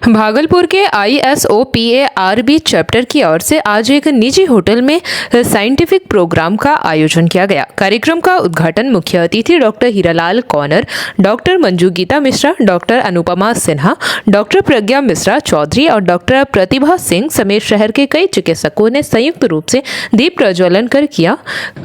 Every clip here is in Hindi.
भागलपुर के ISOPARB चैप्टर की ओर से आज एक निजी होटल में साइंटिफिक प्रोग्राम का आयोजन किया गया। कार्यक्रम का उद्घाटन मुख्य अतिथि doctor Hiralal Konar, doctor Manju Geeta Mishra, doctor Anupama Sinha, doctor Pragya Mishra Chaudhary और डॉक्टर प्रतिभा सिंह समेत शहर के कई चिकित्सकों ने संयुक्त रूप से दीप प्रज्वलन कर किया।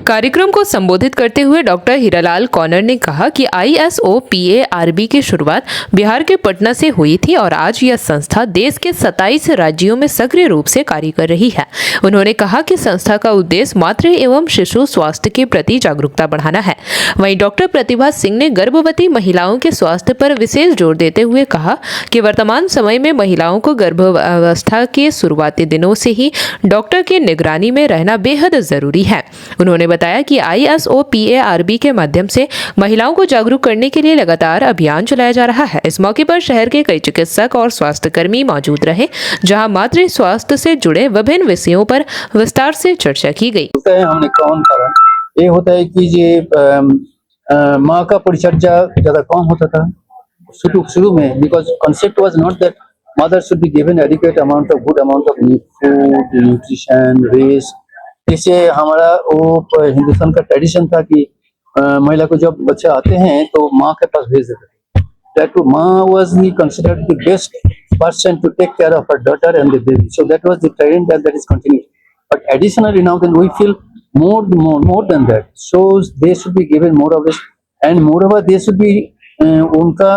कार्यक्रम को संबोधित करते हुए डॉक्टर हीरालाल कौनर ने कहा कि ISOPARB की शुरुआत बिहार के पटना से हुई थी और आज यह संस्था देश के 27 राज्यों में सक्रिय रूप से कार्य कर रही है। उन्होंने कहा कि संस्था का उद्देश्य मातृ एवं शिशु स्वास्थ्य के प्रति जागरूकता बढ़ाना है। वहीं डॉक्टर प्रतिभा सिंह ने गर्भवती महिलाओं के स्वास्थ्य पर विशेष जोर देते हुए कहा कि वर्तमान समय में महिलाओं को गर्भावस्था के शुरुआती दिनों से ही डॉक्टर की निगरानी में रहना बेहद जरूरी है। उन्होंने बताया कि ISOPARB के माध्यम से महिलाओं को जागरूक करने के लिए लगातार अभियान चलाया जा रहा है। इस मौके पर शहर के कई चिकित्सक और स्वास्थ्य कर्मी मौजूद रहे, जहां मातृ स्वास्थ्य से जुड़े विभिन्न विषयों पर विस्तार से चर्चा की गई। हमने कौन कारण ये होता है कि ये माँ का परिचर्या ज्यादा कम होता था शुरू में, because concept was not that mother should be given adequate amount of good amount of food, nutrition, rest. जैसे हमारा वो हिंदुस्तान का ट्रेडिशन था कि महिला को जब बच्चे आते हैं तो माँ के पास भेज देते थे। That Ma was considered the best person to take care of her daughter and the baby. So that was the trend that is continuing. But additionally now then we feel more than that. So they should be given more of this, and moreover they should be उनका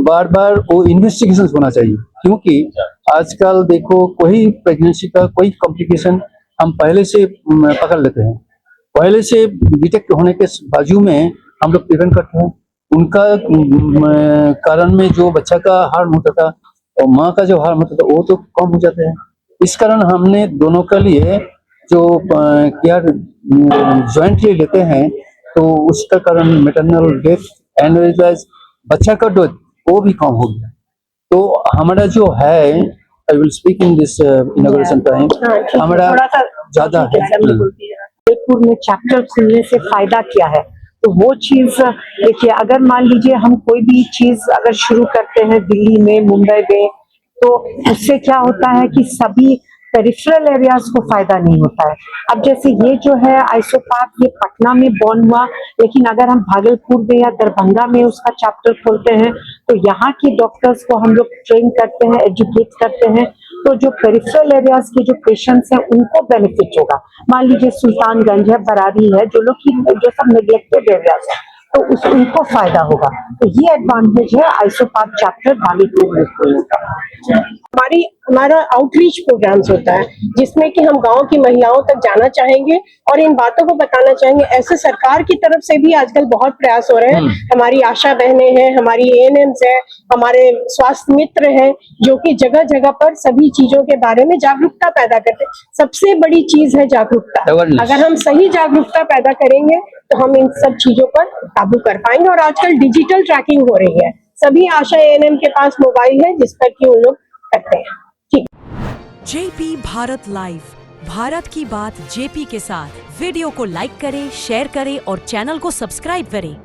बार-बार वो इन्वेस्टिगेशन होना चाहिए, क्योंकि आजकल देखो कोई प्रेगनेंसी का कोई कॉम्प्लिकेशन हम पहले से पकड़ लेते हैं, पहले से डिटेक्ट होने के बाजू में हम लोग प्रिवेंट करते हैं। उनका कारण में जो बच्चा का हार्म होता था और माँ का जो हार्म होता था वो तो कम हो जाते हैं। इस कारण हमने दोनों के लिए जो केयर जॉइंटली लेते हैं तो उसका कारण मैटरनल डेथ एंड बच्चा का डेथ वो भी कम हो गया। तो हमारा जो है, I will speak in this inauguration time, हमारा ज्यादा है। भागलपुर में चैप्टर खुलने से फायदा क्या है, तो वो चीज देखिए, अगर मान लीजिए हम कोई भी चीज अगर शुरू करते हैं दिल्ली में, मुंबई में, तो उससे क्या होता है कि सभी पेरिफेरल एरियाज को फायदा नहीं होता है। अब जैसे ये जो है आइसोपाप, ये पटना में बॉर्न हुआ, लेकिन अगर हम भागलपुर में या दरभंगा में उसका चैप्टर खोलते हैं तो यहाँ के डॉक्टर्स को हम लोग ट्रेन करते हैं, एजुकेट करते हैं, तो जो पेरिफेरल एरियाज के जो पेशेंट्स हैं उनको बेनिफिट होगा। मान लीजिए सुल्तानगंज है, बरारी है, जो सब नेग्लेक्टेड एरियाज है, तो उनको फायदा होगा। तो ये एडवांटेज है आइसोपाप चैप्टर भागलपुर में खोलने का। हमारा आउटरीच प्रोग्राम्स होता है जिसमें कि हम गांव की महिलाओं तक जाना चाहेंगे और इन बातों को बताना चाहेंगे। ऐसे सरकार की तरफ से भी आजकल बहुत प्रयास हो रहे हैं। हमारी आशा बहनें हैं, हमारी ANMs हैं, हमारे स्वास्थ्य मित्र हैं, जो कि जगह जगह पर सभी चीजों के बारे में जागरूकता पैदा करते हैं। सबसे बड़ी चीज है जागरूकता। अगर हम सही जागरूकता पैदा करेंगे तो हम इन सब चीजों पर काबू कर पाएंगे। और आजकल डिजिटल ट्रैकिंग हो रही है, सभी आशा ANM के पास मोबाइल है जिस पर कि उन लोग करते हैं। ठीक। JP भारत लाइव, भारत की बात JP के साथ। वीडियो को लाइक करें, शेयर करें और चैनल को सब्सक्राइब करें।